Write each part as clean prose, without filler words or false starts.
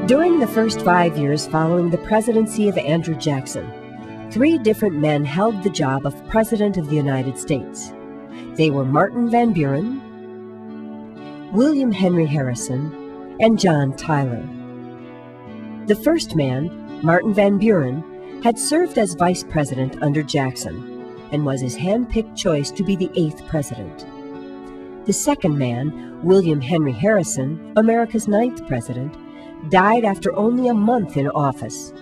During the first 5 years following the presidency of Andrew Jackson, 3 different men held the job of President of the United States. They were Martin Van Buren, William Henry Harrison, and John Tyler. The first man, Martin Van Buren, had served as vice president under Jackson and was his hand-picked choice to be the 8th president. The second man, William Henry Harrison, America's 9th president, died after only a month in office,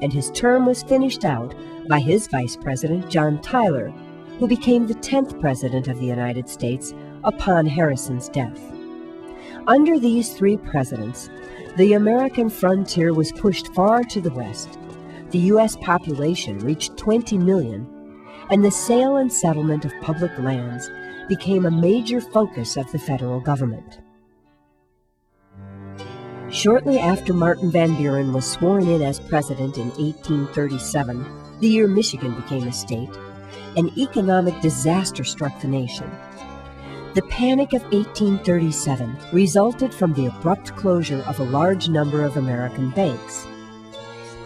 and his term was finished out by his vice president, John Tyler, who became the 10th president of the United States upon Harrison's death. Under these 3 presidents, the American frontier was pushed far to the west. The U.S. population reached 20 million, and the sale and settlement of public lands became a major focus of the federal government. Shortly after Martin Van Buren was sworn in as president in 1837, the year Michigan became a state, an economic disaster struck the nation. The Panic of 1837 resulted from the abrupt closure of a large number of American banks.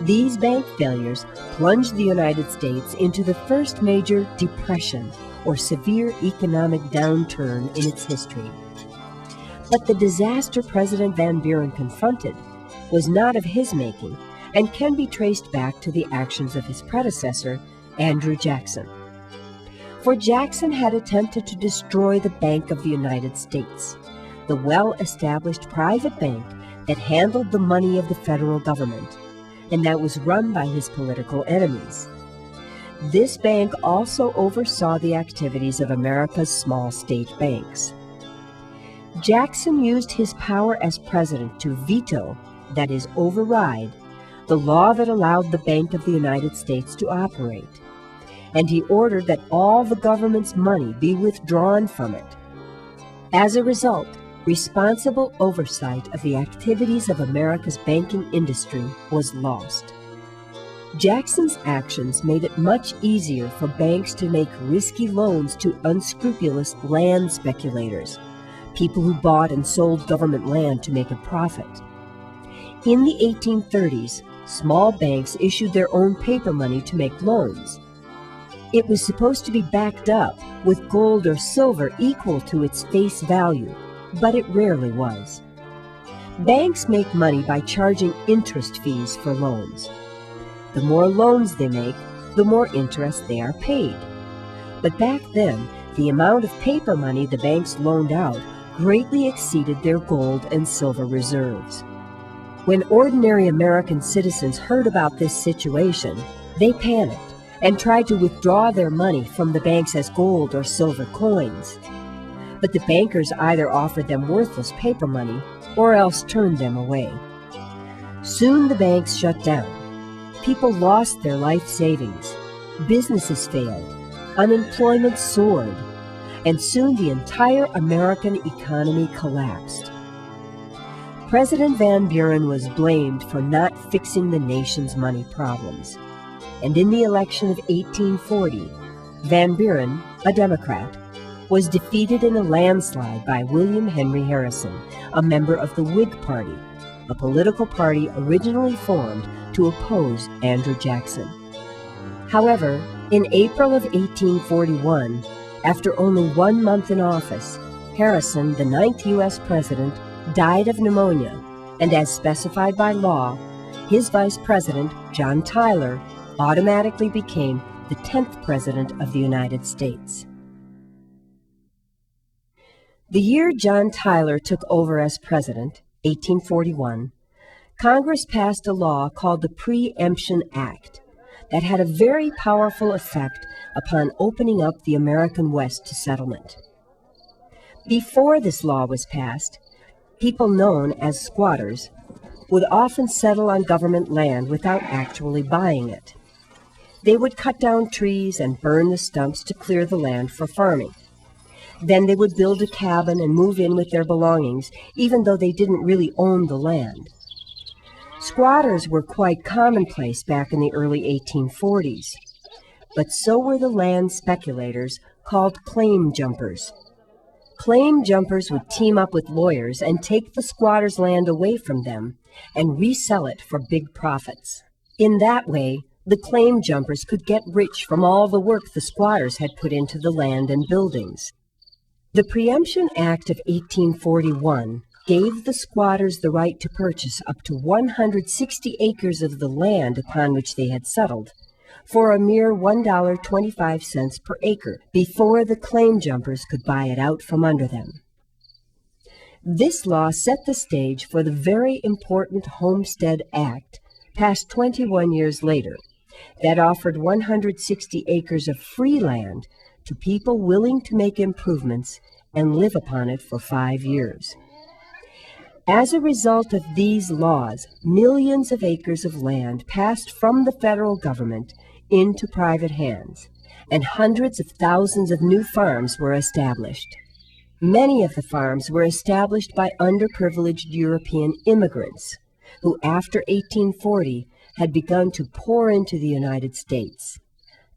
These bank failures plunged the United States into the first major depression, or severe economic downturn in its history. But the disaster President Van Buren confronted was not of his making and can be traced back to the actions of his predecessor, Andrew Jackson. For Jackson had attempted to destroy the Bank of the United States, the well-established private bank that handled the money of the federal government, and that was run by his political enemies. This bank also oversaw the activities of America's small state banks. Jackson used his power as president to veto, that is, override, the law that allowed the Bank of the United States to operate, and he ordered that all the government's money be withdrawn from it. As a result, responsible oversight of the activities of America's banking industry was lost. Jackson's actions made it much easier for banks to make risky loans to unscrupulous land speculators, people who bought and sold government land to make a profit. In the 1830s, small banks issued their own paper money to make loans. It was supposed to be backed up with gold or silver equal to its face value, but it rarely was. Banks make money by charging interest fees for loans. The more loans they make, the more interest they are paid. But back then, the amount of paper money the banks loaned out greatly exceeded their gold and silver reserves. When ordinary American citizens heard about this situation, they panicked and tried to withdraw their money from the banks as gold or silver coins. But the bankers either offered them worthless paper money or else turned them away. Soon the banks shut down. People lost their life savings. Businesses failed. Unemployment soared. And soon the entire American economy collapsed. President Van Buren was blamed for not fixing the nation's money problems. And in the election of 1840, Van Buren, a Democrat, was defeated in a landslide by William Henry Harrison, a member of the Whig Party, a political party originally formed to oppose Andrew Jackson. However, in April of 1841, after only 1 month in office, Harrison, the 9th U.S. president, died of pneumonia, and as specified by law, his vice president, John Tyler, automatically became the 10th president of the United States. The year John Tyler took over as president, 1841, Congress passed a law called the Pre-Emption Act that had a very powerful effect upon opening up the American West to settlement. Before this law was passed, people known as squatters would often settle on government land without actually buying it. They would cut down trees and burn the stumps to clear the land for farming. Then they would build a cabin and move in with their belongings, even though they didn't really own the land. Squatters were quite commonplace back in the early 1840s, but so were the land speculators called claim jumpers. Claim jumpers would team up with lawyers and take the squatters' land away from them and resell it for big profits. In that way, the claim jumpers could get rich from all the work the squatters had put into the land and buildings. The Preemption Act of 1841 gave the squatters the right to purchase up to 160 acres of the land upon which they had settled for a mere $1.25 per acre before the claim jumpers could buy it out from under them. This law set the stage for the very important Homestead Act, passed 21 years later, that offered 160 acres of free land to people willing to make improvements and live upon it for 5 years. As a result of these laws, millions of acres of land passed from the federal government into private hands, and hundreds of thousands of new farms were established. Many of the farms were established by underprivileged European immigrants who, after 1840, had begun to pour into the United States.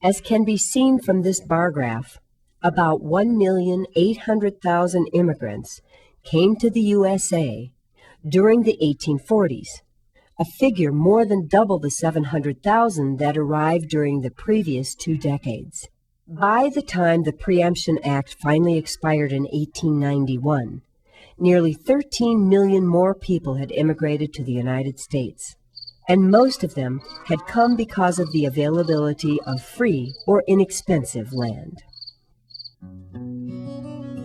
As can be seen from this bar graph, about 1,800,000 immigrants came to the USA during the 1840s, a figure more than double the 700,000 that arrived during the previous 2 decades. By the time the Preemption Act finally expired in 1891, nearly 13 million more people had immigrated to the United States, and most of them had come because of the availability of free or inexpensive land.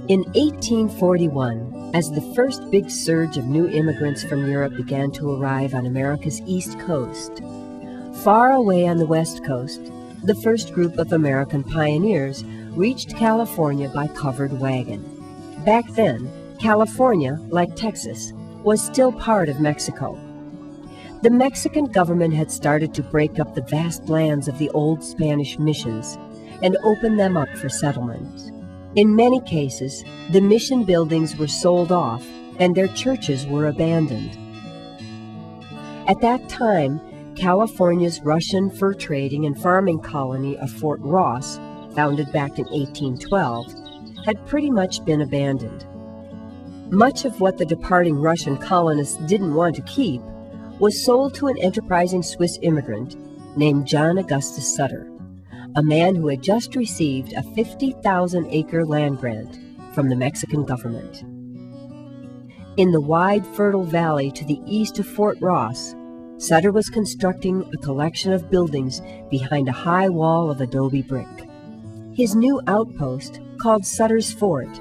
In 1841, as the first big surge of new immigrants from Europe began to arrive on America's East Coast, far away on the West Coast, the first group of American pioneers reached California by covered wagon. Back then, California, like Texas, was still part of Mexico. The Mexican government had started to break up the vast lands of the old Spanish missions and open them up for settlement. In many cases, the mission buildings were sold off and their churches were abandoned. At that time, California's Russian fur trading and farming colony of Fort Ross, founded back in 1812, had pretty much been abandoned. Much of what the departing Russian colonists didn't want to keep was sold to an enterprising Swiss immigrant named John Augustus Sutter, a man who had just received a 50,000-acre land grant from the Mexican government. In the wide, fertile valley to the east of Fort Ross, Sutter was constructing a collection of buildings behind a high wall of adobe brick. His new outpost, called Sutter's Fort,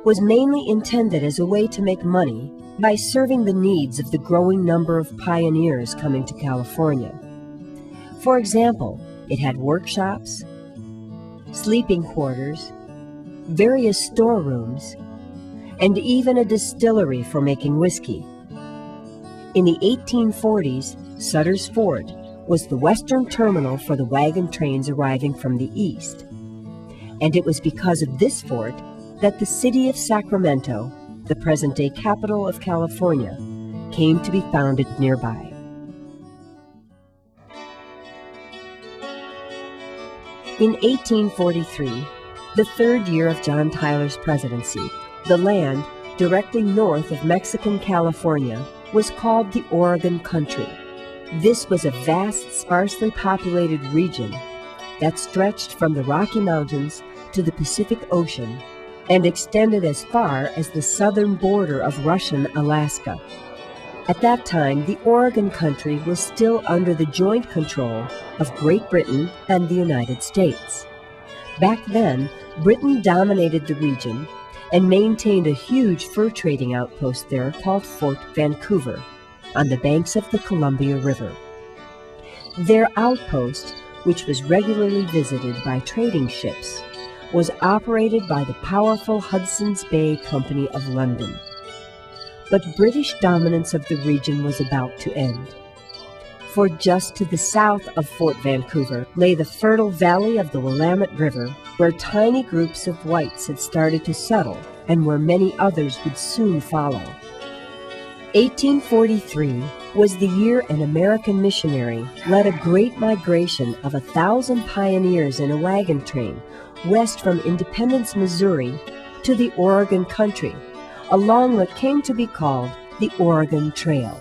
was mainly intended as a way to make money by serving the needs of the growing number of pioneers coming to California. For example, it had workshops, sleeping quarters, various storerooms, and even a distillery for making whiskey. In the 1840s, Sutter's Fort was the western terminal for the wagon trains arriving from the east. And it was because of this fort that the city of Sacramento, the present-day capital of California, came to be founded nearby. In 1843, the third year of John Tyler's presidency, the land directly north of Mexican California was called the Oregon Country. This was a vast, sparsely populated region that stretched from the Rocky Mountains to the Pacific Ocean and extended as far as the southern border of Russian Alaska. At that time, the Oregon Country was still under the joint control of Great Britain and the United States. Back then, Britain dominated the region and maintained a huge fur trading outpost there called Fort Vancouver on the banks of the Columbia River. Their outpost, which was regularly visited by trading ships, was operated by the powerful Hudson's Bay Company of London. But British dominance of the region was about to end. For just to the south of Fort Vancouver lay the fertile valley of the Willamette River, where tiny groups of whites had started to settle and where many others would soon follow. 1843 was the year an American missionary led a great migration of 1,000 pioneers in a wagon train west from Independence, Missouri, to the Oregon Country, along what came to be called the Oregon Trail.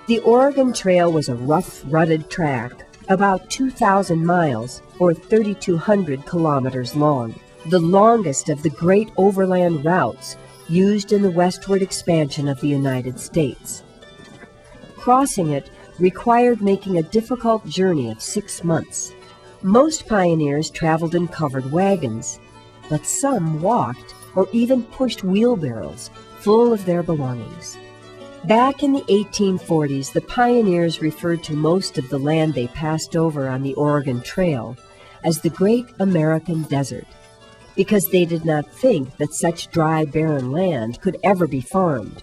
The Oregon Trail was a rough, rutted track about 2,000 miles or 3,200 kilometers long, the longest of the great overland routes used in the westward expansion of the United States. Crossing it required making a difficult journey of 6 months. Most pioneers traveled in covered wagons, but some walked or even pushed wheelbarrows full of their belongings. Back in the 1840s, the pioneers referred to most of the land they passed over on the Oregon Trail as the Great American Desert, because they did not think that such dry, barren land could ever be farmed.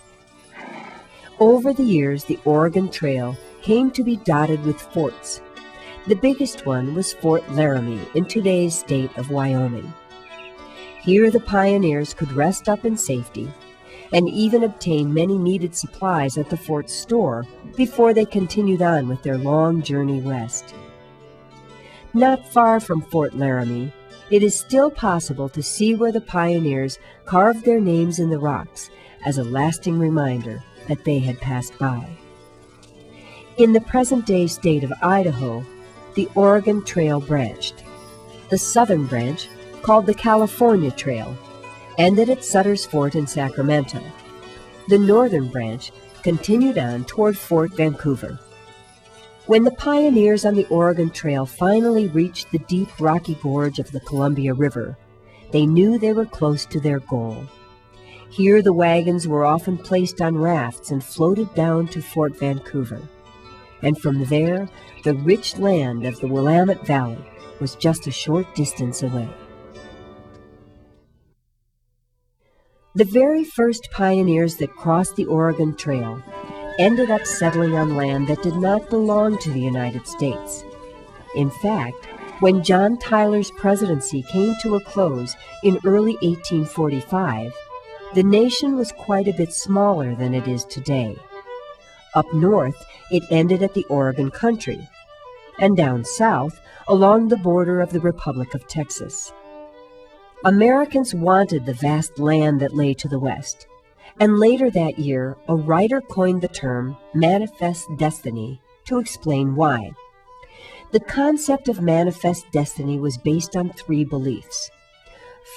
Over the years, the Oregon Trail came to be dotted with forts. The biggest one was Fort Laramie in today's state of Wyoming. Here the pioneers could rest up in safety and even obtain many needed supplies at the fort's store before they continued on with their long journey west. Not far from Fort Laramie, it is still possible to see where the pioneers carved their names in the rocks as a lasting reminder that they had passed by. In the present-day state of Idaho, the Oregon Trail branched. The southern branch, called the California Trail, ended at Sutter's Fort in Sacramento. The northern branch continued on toward Fort Vancouver. When the pioneers on the Oregon Trail finally reached the deep rocky gorge of the Columbia River, they knew they were close to their goal. Here the wagons were often placed on rafts and floated down to Fort Vancouver. And from there, the rich land of the Willamette Valley was just a short distance away. The very first pioneers that crossed the Oregon Trail ended up settling on land that did not belong to the United States. In fact, when John Tyler's presidency came to a close in early 1845, the nation was quite a bit smaller than it is today. Up north, it ended at the Oregon Country, and down south, along the border of the Republic of Texas. Americans wanted the vast land that lay to the west, and later that year, a writer coined the term manifest destiny to explain why. The concept of manifest destiny was based on 3 beliefs.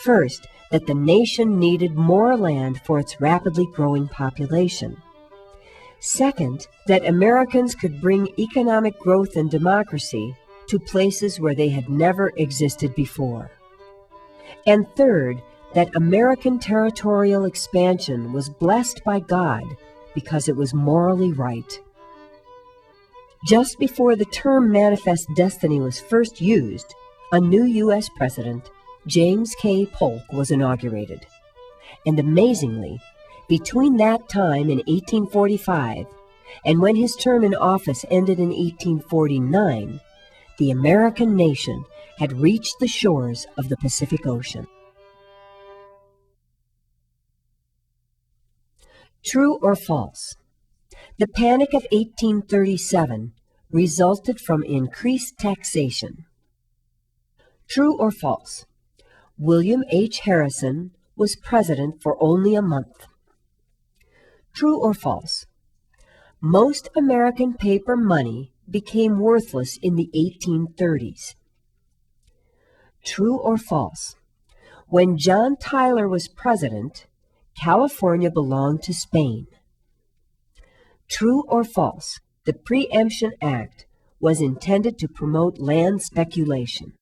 First, that the nation needed more land for its rapidly growing population. Second, that Americans could bring economic growth and democracy to places where they had never existed before. And third, that American territorial expansion was blessed by God because it was morally right. Just before the term manifest destiny was first used, a new U.S. president, James K. Polk, was inaugurated. And amazingly, between that time in 1845 and when his term in office ended in 1849, the American nation had reached the shores of the Pacific Ocean. True or false? The Panic of 1837 resulted from increased taxation. True or false? William H. Harrison was president for only a month. True or false? Most American paper money became worthless in the 1830s. True or false? When John Tyler was president, California belonged to Spain. True or false? The Preemption Act was intended to promote land speculation.